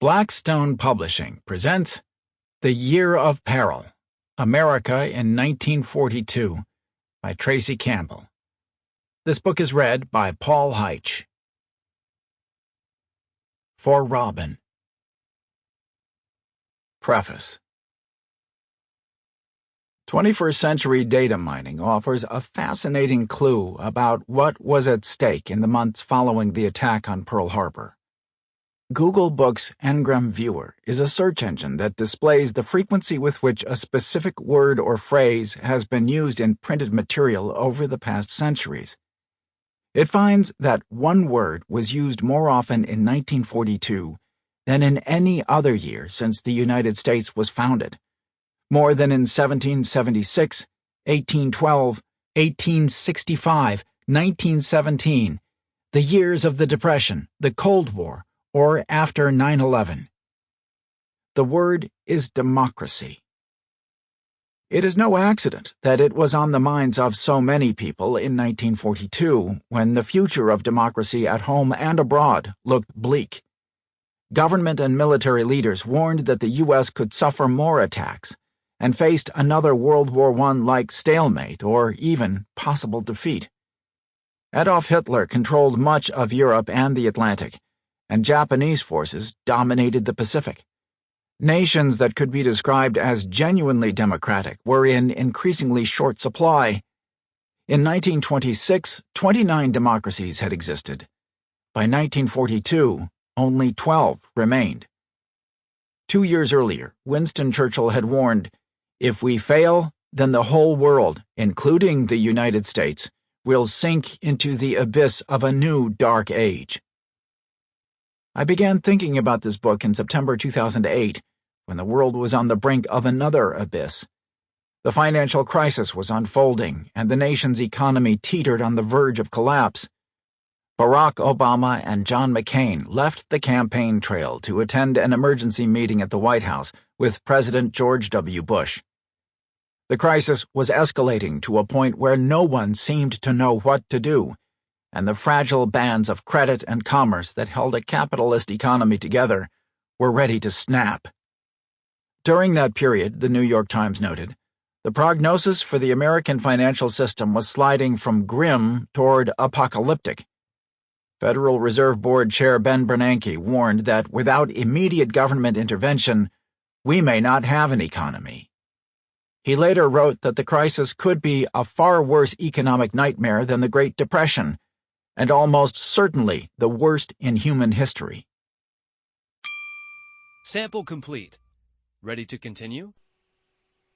Blackstone Publishing presents The Year of Peril, America in 1942 by Tracy Campbell. This book is read by Paul Heitsch. For Robin. Preface. 21st century data mining offers a fascinating clue about what was at stake in the months following the attack on Pearl Harbor. Google Books Ngram Viewer is a search engine that displays the frequency with which a specific word or phrase has been used in printed material over the past centuries. It finds that one word was used more often in 1942 than in any other year since the United States was founded, more than in 1776, 1812, 1865, 1917, the years of the Depression, the Cold War, or after 9/11. The word is democracy. It is no accident that it was on the minds of so many people in 1942 when the future of democracy at home and abroad looked bleak. Government and military leaders warned that the U.S. could suffer more attacks and faced another World War I-like stalemate or even possible defeat. Adolf Hitler controlled much of Europe and the Atlantic, and Japanese forces dominated the Pacific. Nations that could be described as genuinely democratic were in increasingly short supply. In 1926, 29 democracies had existed. By 1942, only 12 remained. 2 years earlier, Winston Churchill had warned, "If we fail, then the whole world, including the United States, will sink into the abyss of a new dark age." I began thinking about this book in September 2008, when the world was on the brink of another abyss. The financial crisis was unfolding, and the nation's economy teetered on the verge of collapse. Barack Obama and John McCain left the campaign trail to attend an emergency meeting at the White House with President George W. Bush. The crisis was escalating to a point where no one seemed to know what to do, and the fragile bands of credit and commerce that held a capitalist economy together were ready to snap. During that period, the New York Times noted, the prognosis for the American financial system was sliding from grim toward apocalyptic. Federal Reserve Board Chair Ben Bernanke warned that without immediate government intervention, we may not have an economy. He later wrote that the crisis could be a far worse economic nightmare than the Great Depression, and almost certainly the worst in human history. Sample complete. Ready to continue?